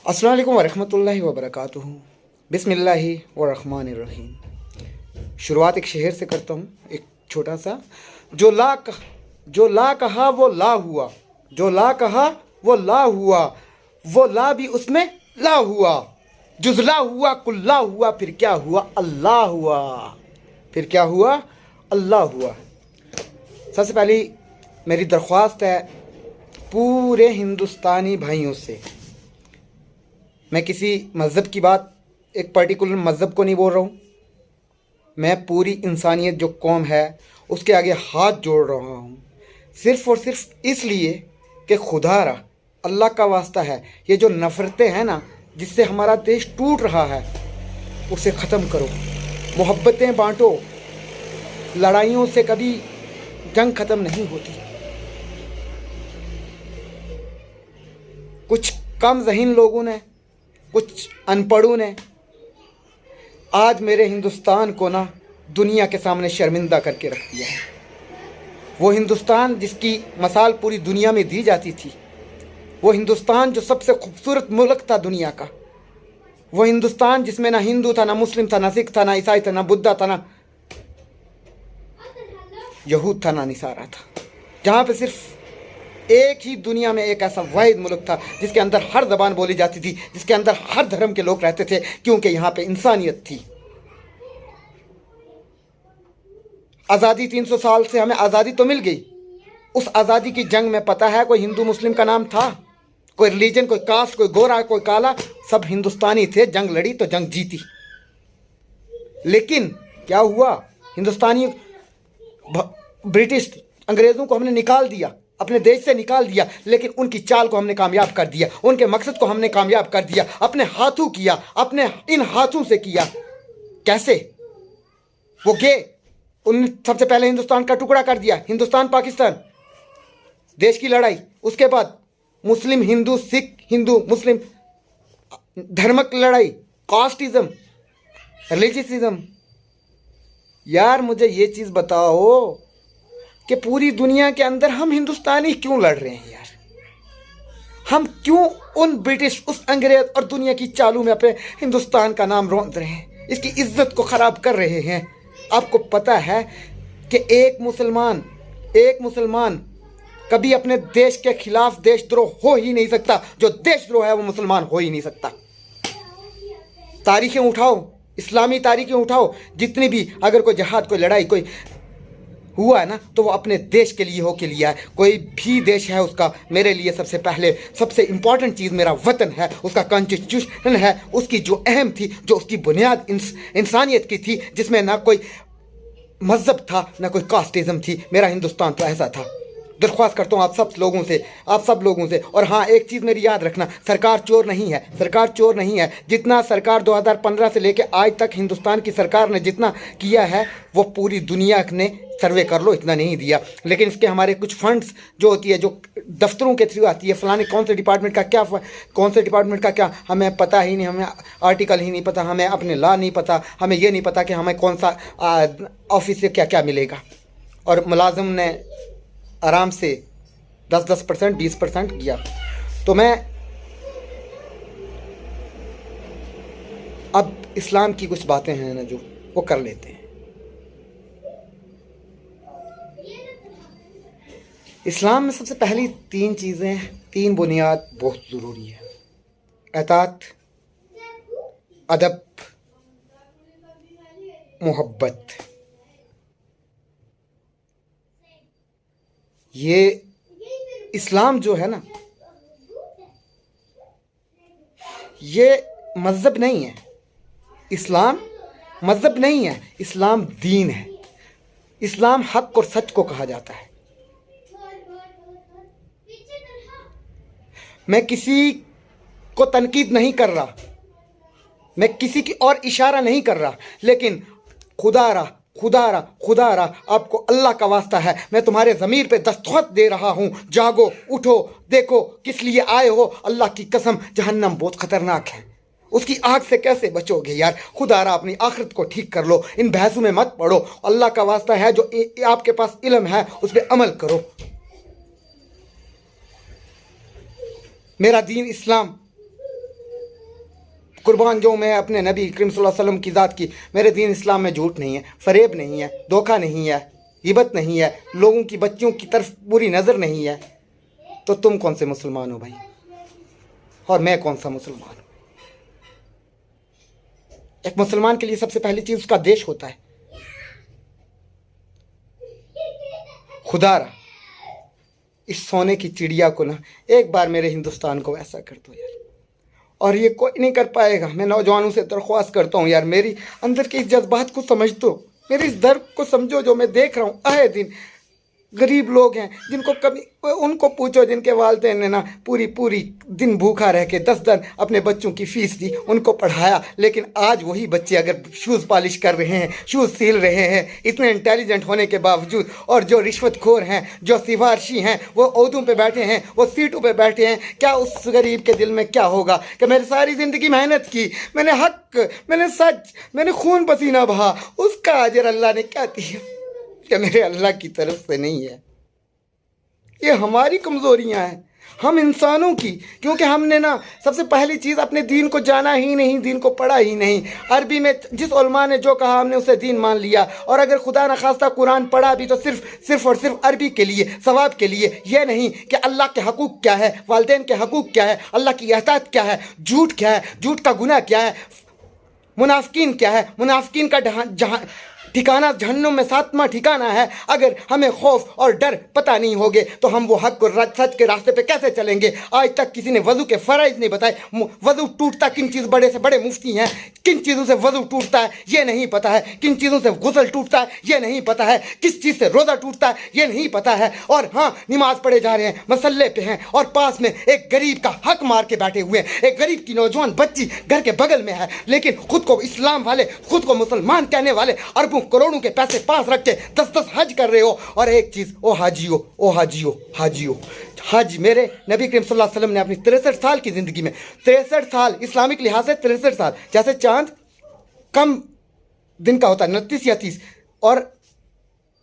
अस्सलाम वालेकुम वरहमतुल्लाहि वबरकातुहू। बिस्मिल्लाहि वरहमानिर्रहीम। शुरुआत एक शेर से करता हूँ, एक छोटा सा। जो ला कहा वो ला हुआ, जो ला कहा वो ला हुआ, वो ला भी उसमें ला हुआ, जुजला हुआ कुल्ला हुआ, फिर क्या हुआ अल्लाह हुआ, फिर क्या हुआ अल्लाह हुआ। सबसे पहली मेरी दरख्वास्त है पूरे हिंदुस्तानी भाइयों से, मैं किसी मज़हब की बात, एक पर्टिकुलर मज़हब को नहीं बोल रहा हूँ, मैं पूरी इंसानियत जो कौम है उसके आगे हाथ जोड़ रहा हूँ, सिर्फ़ और सिर्फ इसलिए कि खुदारा अल्लाह का वास्ता है, ये जो नफ़रतें हैं ना जिससे हमारा देश टूट रहा है उसे ख़त्म करो, मोहब्बतें बांटो। लड़ाइयों से कभी जंग ख़त्म नहीं होती। कुछ कम ज़हीन लोगों ने, कुछ अनपढ़ों ने आज मेरे हिंदुस्तान को ना दुनिया के सामने शर्मिंदा करके रख दिया है। वो हिंदुस्तान जिसकी मसाल पूरी दुनिया में दी जाती थी, वो हिंदुस्तान जो सबसे खूबसूरत मुल्क था दुनिया का, वो हिंदुस्तान जिसमें ना हिंदू था, ना मुस्लिम था, ना सिख था, ना ईसाई था, ना बुद्धा था, ना यहूद था, ना निसारा था, जहाँ पे सिर्फ एक ही दुनिया में एक ऐसा वाहिद मुल्क था जिसके अंदर हर ज़बान बोली जाती थी, जिसके अंदर हर धर्म के लोग रहते थे, क्योंकि यहाँ पे इंसानियत थी। आज़ादी 300 साल से हमें आज़ादी तो मिल गई, उस आज़ादी की जंग में पता है कोई हिंदू मुस्लिम का नाम था, कोई रिलीजन, कोई कास्ट, कोई गोरा, कोई काला, सब हिंदुस्तानी थे। जंग लड़ी तो जंग जीती। लेकिन क्या हुआ, हिंदुस्तानी ब्रिटिश अंग्रेज़ों को हमने निकाल दिया, अपने देश से निकाल दिया, लेकिन उनकी चाल को हमने कामयाब कर दिया, उनके मकसद को हमने कामयाब कर दिया, अपने हाथों किया, अपने इन हाथों से किया। कैसे? वो गए, उन सबसे पहले हिंदुस्तान का टुकड़ा कर दिया, हिंदुस्तान पाकिस्तान देश की लड़ाई, उसके बाद मुस्लिम हिंदू, सिख हिंदू मुस्लिम धर्मक लड़ाई, कास्टिज्म, रिलीजियसिज्म। यार मुझे ये चीज़ बताओ कि पूरी दुनिया के अंदर हम हिंदुस्तानी क्यों लड़ रहे हैं यार? हम क्यों उन ब्रिटिश, उस अंग्रेज और दुनिया की चालू में अपने हिंदुस्तान का नाम रोंद रहे हैं, इसकी इज्जत को ख़राब कर रहे हैं? आपको पता है कि एक मुसलमान कभी अपने देश के खिलाफ देशद्रोह हो ही नहीं सकता। जो देशद्रोह है वो मुसलमान हो ही नहीं सकता। तारीखें उठाओ, इस्लामी तारीखें उठाओ, जितनी भी, अगर कोई जहाद, कोई लड़ाई, कोई हुआ है ना तो वो अपने देश के लिए हो के लिया है। कोई भी देश है उसका, मेरे लिए सबसे पहले सबसे इम्पॉर्टेंट चीज़ मेरा वतन है, उसका कॉन्स्टिट्यूशन है, उसकी जो अहम थी, जो उसकी बुनियाद इंसानियत की थी, जिसमें ना कोई मज़हब था ना कोई कास्टिज़म थी। मेरा हिंदुस्तान तो ऐसा था। दरख्वास्त करता हूँ आप सब लोगों से। और हाँ, एक चीज़ मेरी याद रखना, सरकार चोर नहीं है, सरकार चोर नहीं है। जितना सरकार 2015 से लेके आज तक हिंदुस्तान की सरकार ने जितना किया है वो पूरी दुनिया ने, सर्वे कर लो, इतना नहीं दिया। लेकिन इसके हमारे कुछ फंड्स जो होती है, जो दफ्तरों के थ्रू आती है, फलाने कौन से डिपार्टमेंट का क्या हमें पता ही नहीं, हमें आर्टिकल ही नहीं पता, हमें अपने लॉ नहीं पता, हमें ये नहीं पता कि हमें कौन सा ऑफिस से क्या क्या मिलेगा। और मुलाजिम ने आराम से 10% 20% किया। तो मैं अब इस्लाम की कुछ बातें हैं ना जो वो कर लेते हैं। इस्लाम में सबसे पहली 3 चीज़ें, 3 बुनियाद बहुत ज़रूरी है। अतात, अदब, मोहब्बत। ये इस्लाम जो है ना, ये मज़हब नहीं है, इस्लाम मज़हब नहीं है, इस्लाम दीन है। इस्लाम हक और सच को कहा जाता है। मैं किसी को तनकीद नहीं कर रहा, मैं किसी की और इशारा नहीं कर रहा, लेकिन खुदारा आपको अल्लाह का वास्ता है, मैं तुम्हारे ज़मीर पे दस्तखत दे रहा हूँ। जागो, उठो, देखो किस लिए आए हो। अल्लाह की कसम, जहन्नम बहुत ख़तरनाक है, उसकी आग से कैसे बचोगे यार? खुदारा अपनी आखिरत को ठीक कर लो, इन बहसों में मत पड़ो। अल्लाह का वास्ता है, जो आपके पास इल्म है उस पर अमल करो। मेरा दीन इस्लाम कुर्बान जो मैं अपने नबी करीम सल्लल्लाहु अलैहि वसल्लम की ज़ात की। मेरे दीन इस्लाम में झूठ नहीं है, फरेब नहीं है, धोखा नहीं है, गिबत नहीं है, लोगों की बच्चियों की तरफ बुरी नज़र नहीं है। तो तुम कौन से मुसलमान हो भाई, और मैं कौन सा मुसलमान हूँ? एक मुसलमान के लिए सबसे पहली चीज़ उसका देश होता है। खुदारा इस सोने की चिड़िया को ना एक बार मेरे हिंदुस्तान को ऐसा कर दो यार, और ये कोई नहीं कर पाएगा। मैं नौजवानों से दरख्वास्त करता हूँ यार, मेरी अंदर के इस जज्बात को समझ दो, मेरे इस दर्द को समझो जो मैं देख रहा हूँ आए दिन। गरीब लोग हैं जिनको कभी, उनको पूछो जिनके वालिदैन ने ना पूरी पूरी दिन भूखा रह के 10 दिन अपने बच्चों की फ़ीस दी, उनको पढ़ाया, लेकिन आज वही बच्चे अगर शूज़ पॉलिश कर रहे हैं, शूज़ सील रहे हैं, इतने इंटेलिजेंट होने के बावजूद, और जो रिश्वतखोर हैं, जो सिफारशी हैं, वो ओहदों पे बैठे हैं, वो सीटों पे बैठे हैं, क्या उस गरीब के दिल में क्या होगा कि मैंने सारी ज़िंदगी मेहनत की, मैंने हक, मैंने सच, मैंने खून पसीना बहा, उसका अजर अल्लाह ने क्या दिया? कि मेरे अल्लाह की तरफ से नहीं है। ये हमारी कमज़ोरियाँ हैं, हम इंसानों की, क्योंकि हमने ना सबसे पहली चीज़ अपने दीन को जाना ही नहीं, दीन को पढ़ा ही नहीं। अरबी में जिस उलमा ने जो कहा हमने उसे दीन मान लिया, और अगर खुदा न खास्ता कुरान पढ़ा भी तो सिर्फ और सिर्फ अरबी के लिए, सवाब के लिए, यह नहीं कि अल्लाह के हकूक़ क्या है, वालिदैन के हकूक़ क्या है, अल्लाह की एहतियात क्या है, झूठ क्या है, झूठ का गुनाह क्या है, मुनाफिकीन क्या है, मुनाफिकीन का जहाँ ठिकाना जहन्नुम में 7वां ठिकाना है। अगर हमें खौफ और डर पता नहीं होगे तो हम वो हक और सच के रास्ते पे कैसे चलेंगे? आज तक किसी ने वज़ू के फ़राइज़ नहीं बताए। वज़ू टूटता किन चीज़, बड़े से बड़े मुफ्ती हैं, किन चीज़ों से वज़ू टूटता है ये नहीं पता है, किन चीज़ों से गुस्ल टूटता है ये नहीं पता है, किस चीज़ से रोज़ा टूटता है ये नहीं पता है। और हाँ, नमाज पढ़े जा रहे हैं, मसल्ले पे हैं, और पास में एक गरीब का हक मार के बैठे हुए हैं, एक गरीब की नौजवान बच्ची घर के बगल में है, लेकिन खुद को इस्लाम वाले, खुद को मुसलमान कहने वाले अरबों करोड़ों के पैसे पास रख के 10-10 हज कर रहे हो। और एक चीज़, ओ हाजियो, ओ हाजियो, हाजियो, हज मेरे नबी करीम सल्लल्लाहु अलैहि वसल्लम ने अपनी 63 साल की ज़िंदगी में, 63 साल इस्लामिक लिहाज से 63 साल, जैसे चांद कम दिन का होता है 29 या 30, और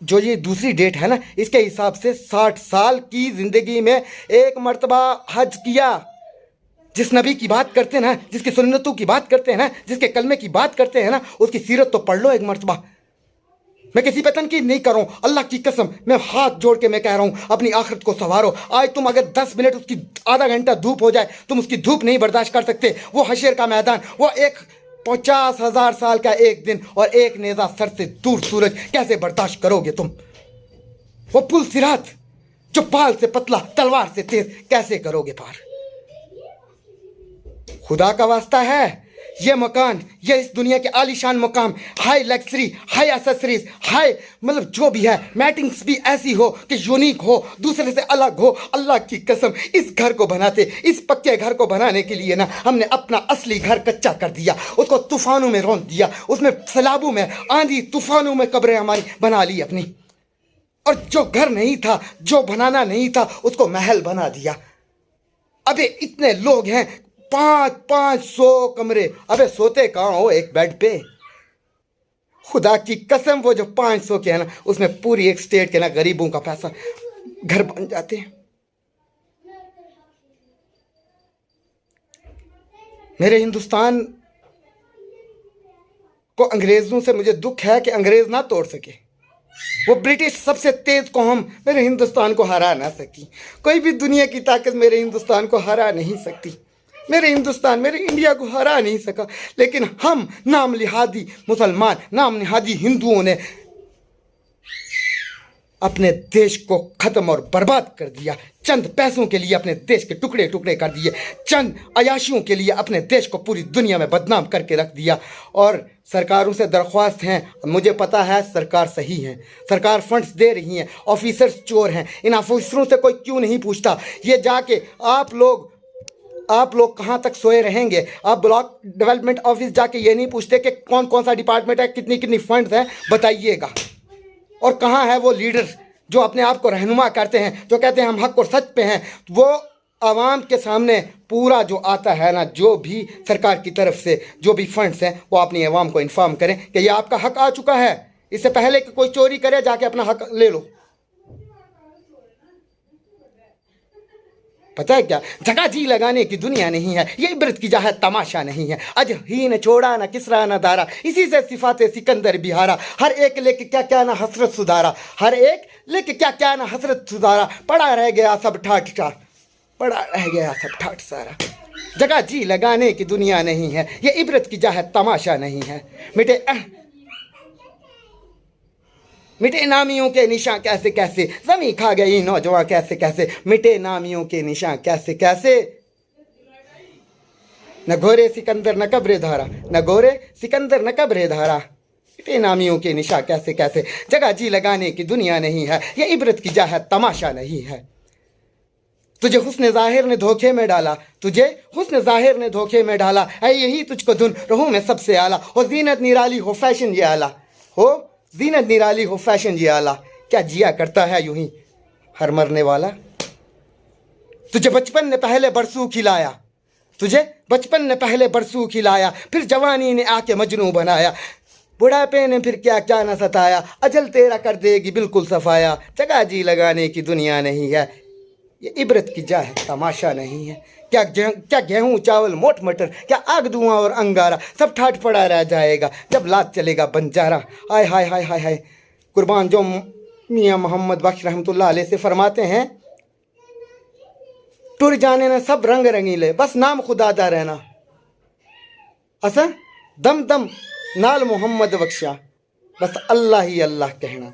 जो ये दूसरी डेट है ना, इसके हिसाब से 60 साल की ज़िंदगी में एक मरतबा हज किया। जिस नबी की बात करते हैं ना, जिसकी सुन्नतों की बात करते हैं ना, जिसके कलमे की बात करते हैं ना, उसकी सीरत तो पढ़ लो एक मरतबा। मैं किसी पे तनकीद नहीं कर रहा हूँ, अल्लाह की कसम मैं हाथ जोड़ के मैं कह रहा हूँ, अपनी आखिरत को संवारो। आज तुम अगर 10 मिनट उसकी, आधा घंटा धूप हो जाए, तुम उसकी धूप नहीं बर्दाश्त कर सकते। वो हशर का मैदान, वो एक 50,000 साल का एक दिन और एक नेज़ा सर से दूर सूरज कैसे बर्दाश्त करोगे तुम? वो पुल सिरात जो पाल से पतला तलवार से तेज कैसे करोगे पार? खुदा का वास्ता है, ये मकान, ये इस दुनिया के आलीशान मकाम, high luxury, high accessories, high मतलब जो भी है, मैटिंग्स भी ऐसी हो कि यूनिक हो, दूसरे से अलग हो। अल्लाह की कसम, इस घर को बनाते, इस पक्के घर को बनाने के लिए ना हमने अपना असली घर कच्चा कर दिया, उसको तूफानों में रौंद दिया, उसमें सैलाबों में, आंधी तूफानों में कब्रें हमारी बना ली अपनी, और जो घर नहीं था, जो बनाना नहीं था, उसको महल बना दिया। अबे इतने लोग हैं, 500 कमरे, अबे सोते कहाँ हो एक बेड पे? खुदा की कसम वो जो 500 के है ना, उसमें पूरी एक स्टेट के ना गरीबों का पैसा घर बन जाते हैं। मेरे हिंदुस्तान को अंग्रेजों से मुझे दुख है कि अंग्रेज ना तोड़ सके। वो ब्रिटिश सबसे तेज कौम मेरे हिंदुस्तान को हरा ना सकी। कोई भी दुनिया की ताकत मेरे हिंदुस्तान को हरा नहीं सकती। मेरे हिंदुस्तान, मेरे इंडिया को हरा नहीं सका, लेकिन हम नाम लिहादी मुसलमान, नाम लिहादी हिंदुओं ने अपने देश को ख़त्म और बर्बाद कर दिया। चंद पैसों के लिए अपने देश के टुकड़े टुकड़े कर दिए, चंद अयाशियों के लिए अपने देश को पूरी दुनिया में बदनाम करके रख दिया। और सरकारों से दरख्वास्त हैं, मुझे पता है सरकार सही है, सरकार फंड्स दे रही हैं, ऑफिसर्स चोर हैं, इन ऑफिसरों से कोई क्यों नहीं पूछता? ये जाके आप लोग कहाँ तक सोए रहेंगे? आप ब्लॉक डेवलपमेंट ऑफिस जाके ये नहीं पूछते कि कौन कौन सा डिपार्टमेंट है, कितनी कितनी फंड्स हैं, बताइएगा। और कहाँ है वो लीडर जो अपने आप को रहनुमा करते हैं, जो कहते हैं हम हक और सच पे हैं? वो आवाम के सामने पूरा जो आता है ना, जो भी सरकार की तरफ से जो भी फंड्स हैं, वो अपनी आवाम को इन्फॉर्म करें कि ये आपका हक आ चुका है। इससे पहले कि कोई चोरी करे, जाके अपना हक ले लो। पता है क्या, जगह जी लगाने की दुनिया नहीं है, ये इबरत की जगह तमाशा नहीं है। अज ही न छोड़ा न किसरा न दारा, इसी से सिफाते सिकंदर बिहारा। हर एक लेके क्या क्या ना हसरत सुधारा, हर एक लेके क्या क्या ना हसरत सुधारा। पड़ा रह गया सब ठाठ ठाठ, पड़ा रह गया सब ठाठ सारा। जगह जी लगाने की दुनिया नहीं है, ये इबरत की जगह तमाशा नहीं है। मिटे नामियों के निशान कैसे कैसे, ज़मीं खा गई नौजवान कैसे कैसे। मिटे नामियों के निशान कैसे कैसे, न घोरे सिकंदर न कब्रे धारा, न घोरे सिकंदर न कब्रे धारा। मिटे नामियों के निशान कैसे कैसे, जगह जी लगाने की दुनिया नहीं है, ये इबरत की जगह तमाशा नहीं है। तुझे हुस्न ज़ाहिर ने धोखे में डाला, तुझे हुस्न ज़ाहिर ने धोखे में डाला। है यही तुझको धुन रहूं मैं सबसे आला, हो जीनत निराली हो फैशन ये आला, हो जीनत निराली हो फैशन ये आला। क्या जिया करता है यूं ही हर मरने वाला। तुझे बचपन ने पहले बरसू खिलाया, तुझे बचपन ने पहले बरसू खिलाया, फिर जवानी ने आके मजनू बनाया। बुढ़ापे ने फिर क्या क्या न सताया, अजल तेरा कर देगी बिल्कुल सफाया। जगह जी लगाने की दुनिया नहीं है, ये इबरत की जा है तमाशा नहीं है। क्या गेहूं चावल मोट मटर, क्या आग धुआं और अंगारा, सब ठाठ पड़ा रह जाएगा जब लात चलेगा बंजारा। हाय हाय हाय हाय हाय। कुर्बान जो मियाँ मोहम्मद बख्श रहमतुल्लाह अलैह से फरमाते हैं, टुर जाने ना सब रंग रंगीले, बस नाम खुदादा रहना। असा दम दम नाल मोहम्मद बख्शा, बस अल्लाह ही अल्लाह कहना।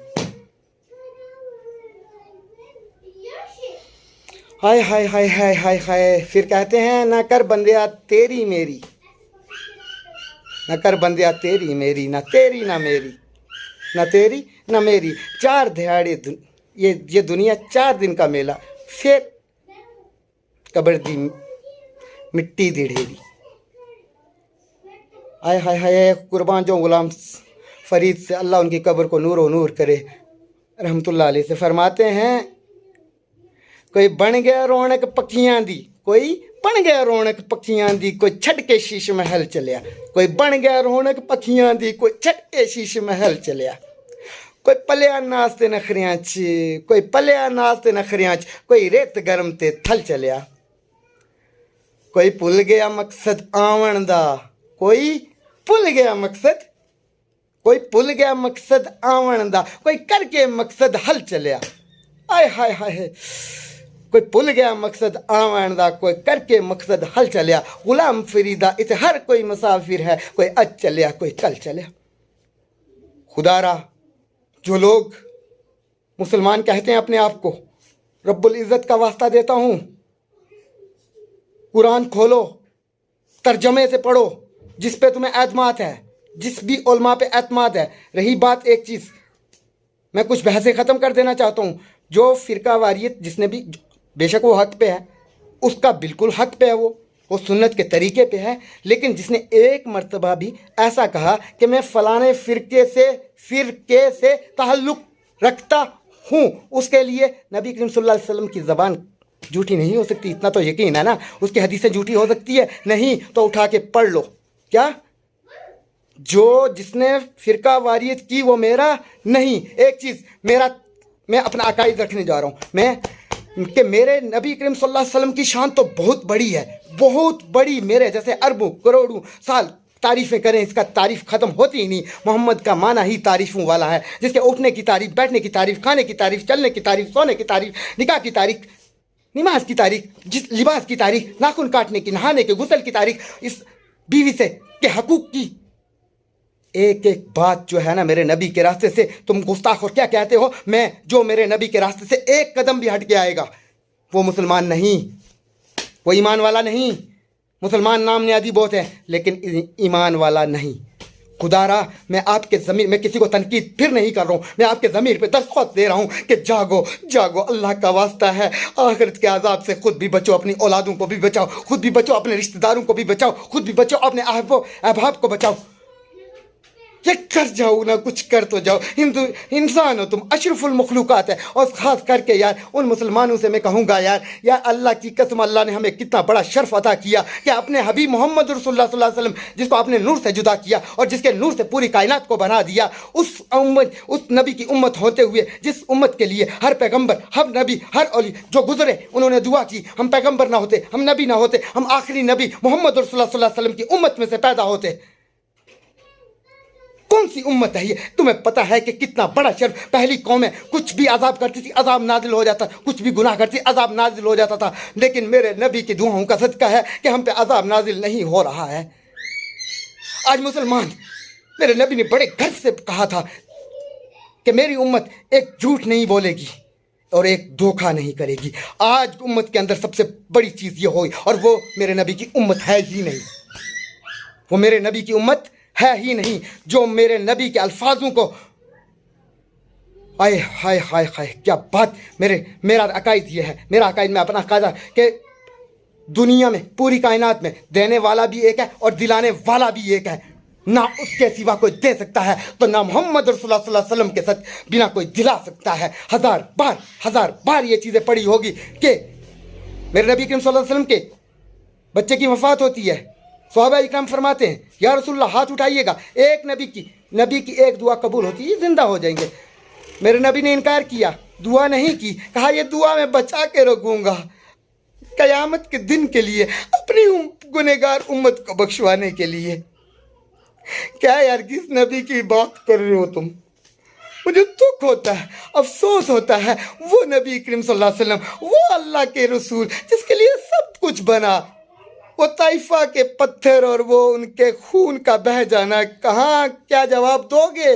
हाय हाय हाय हाय हाय हाय। फिर कहते हैं, ना कर बंदिया तेरी मेरी, ना कर बंदिया तेरी मेरी, ना तेरी ना मेरी, ना तेरी ना मेरी। 4 दिहाड़े ये दुनिया 4 दिन का मेला, फिर कब्र दी मिट्टी दी ढेरी। हाय हाय हाय। कुर्बान जो गुलाम फरीद से अल्लाह उनकी कब्र को नूर नूर करे रहमतुल्लाह अलैह से फरमाते हैं, कोई बन गया रौनक पखियां दी, कोई बन गया रौनक पखियां दी, कोई छड़ के शीश महल चलिया। कोई बन गया रौनक पखियां दी, कोई छड़ के शीश महल चलिया। कोई पलिया नाचते नखरियां च, कोई पलिया नाचते नखरियां च, कोई रेत गरम ते थल चलिया। कोई भुल गया मकसद आवन दा, कोई भुल गया मकसद, कोई भुल गया मकसद आवन दा, कोई करके मकसद हल चलिया। आय हाय हाय। कोई भुल गया मकसद आवन दा, कोई करके मकसद हल चलिया। गुलाम फरीदा इसे हर कोई मुसाफिर है, कोई आज चलिया कोई कल चलिया। खुदारा जो लोग मुसलमान कहते हैं अपने आप को, रब्बुल इज़्ज़त का वास्ता देता हूँ, कुरान खोलो, तर्जमे से पढ़ो, जिस पे तुम्हें एतमाद है, जिस भी उलमा पे एतमाद है। रही बात एक चीज़, मैं कुछ बहसें ख़त्म कर देना चाहता हूँ। जो फ़िरका वारियत जिसने भी, बेशक वो हक़ पे है, उसका बिल्कुल हक़ पे है, वो सुन्नत के तरीके पे है। लेकिन जिसने एक मर्तबा भी ऐसा कहा कि मैं फ़लाने फ़िरके से ताल्लुक़ रखता हूँ, उसके लिए नबी करीम सल्लल्लाहु अलैहि वसल्लम की ज़बान झूठी नहीं हो सकती। इतना तो यकीन है ना। उसकी हदीसें झूठी हो सकती है? नहीं तो उठा के पढ़ लो। क्या जो जिसने फ़िरका वारियत की वो मेरा नहीं। एक चीज़, मैं अपना अकायद रखने जा रहा हूँ कि मेरे नबी करीम सल्लल्लाहु अलैहि वसल्लम की शान तो बहुत बड़ी है, बहुत बड़ी। मेरे जैसे अरबों करोड़ों साल तारीफ़ें करें, इसका तारीफ़ ख़त्म होती ही नहीं। मोहम्मद का माना ही तारीफ़ों वाला है, जिसके उठने की तारीफ़, बैठने की तारीफ़, खाने की तारीफ़, चलने की तारीफ़, सोने की तारीफ़, निकाह की तारीफ़, नमाज की तारीफ़, जिस लिबास की तारीफ़, नाखून काटने की, नहाने के, गुस्ल की तारीफ़, इस बीवी से के हकूक़ की। एक एक बात जो है ना, मेरे नबी के रास्ते से तुम गुस्ताख और क्या कहते हो। मैं जो मेरे नबी के रास्ते से एक कदम भी हट के आएगा वो मुसलमान नहीं, वो ईमान वाला नहीं। मुसलमान नाम नियादी बहुत है, लेकिन ईमान वाला नहीं। खुदारा मैं आपके ज़मीर, मैं किसी को तनकीद फिर नहीं कर रहा हूँ, मैं आपके ज़मीर पे दस्तखत दे रहा हूँ कि जागो जागो, अल्लाह का वास्ता है। आखिरत के अजाब से खुद भी बचो, अपनी औलादों को भी बचाओ, खुद भी बचो, अपने रिश्तेदारों को भी बचाओ, खुद भी बचो, अपने अहबाब को बचाओ। یہ کر جاؤ نا، کچھ کر تو جاؤ. انسان ہو تم، اشرف المخلوقات ہے. اور خاص کر کے یار ان مسلمانوں سے میں کہوں گا یار اللہ کی قسم، اللہ نے ہمیں کتنا بڑا شرف عطا کیا کہ اپنے حبیب محمد رسول اللہ صلی اللہ علیہ وسلم، جس کو اپنے نور سے جدا کیا اور جس کے نور سے پوری کائنات کو بنا دیا، اس نبی کی امت ہوتے ہوئے، جس امت کے لیے ہر پیغمبر، ہر نبی، ہر اولی جو گزرے انہوں نے دعا کی ہم پیغمبر نہ ہوتے، ہم نبی نہ ہوتے، ہم آخری نبی محمد رسول اللہ صلی اللہ علیہ وسلم کی امت میں سے پیدا ہوتے. کون سی امت ہے یہ؟ تمہیں پتہ ہے کہ کتنا بڑا شرف. پہلی قومیں کچھ بھی عذاب کرتی تھی، عذاب نازل ہو جاتا، کچھ بھی گناہ کرتی، عذاب نازل ہو جاتا تھا. لیکن میرے نبی کی دعاؤں کا صدقہ ہے کہ ہم پہ عذاب نازل نہیں ہو رہا ہے. آج مسلمان، میرے نبی نے بڑے گرو سے کہا تھا کہ میری امت ایک جھوٹ نہیں بولے گی اور ایک دھوکہ نہیں کرے گی. آج امت کے اندر سب سے بڑی چیز یہ ہوئی، اور وہ میرے نبی کی امت ہے ہی نہیں. وہ میرے نبی کی امت ہے ہی نہیں جو میرے نبی کے الفاظوں کو، آئے ہائے ہائے ہائے کیا بات. میرا عقائد یہ ہے، میرا عقائد میں اپنا قاعدہ کہ دنیا میں، پوری کائنات میں دینے والا بھی ایک ہے اور دلانے والا بھی ایک ہے. نہ اس کے سوا کوئی دے سکتا ہے تو نہ محمد رسول اللہ صلی اللہ علیہ وسلم کے ساتھ بنا کوئی دلا سکتا ہے. ہزار بار یہ چیزیں پڑھی ہوگی کہ میرے نبی کریم صلی اللہ علیہ وسلم کے بچے کی وفات ہوتی ہے. صحابہ اکرام فرماتے ہیں یا رسول اللہ ہاتھ اٹھائیے گا، ایک نبی کی ایک دعا قبول ہوتی ہے، زندہ ہو جائیں گے. میرے نبی نے انکار کیا، دعا نہیں کی، کہا یہ دعا میں بچا کے رکھوں گا قیامت کے دن کے لیے، اپنی گنہگار امت کو بخشوانے کے لیے. کیا یار کس نبی کی بات کر رہے ہو تم؟ مجھے دکھ ہوتا ہے، افسوس ہوتا ہے. وہ نبی کریم صلی اللہ علیہ وسلم، وہ اللہ کے رسول جس کے لیے سب کچھ بنا، وہ طائفہ کے پتھر اور وہ ان کے خون کا بہہ جانا، کہاں کیا جواب دو گے؟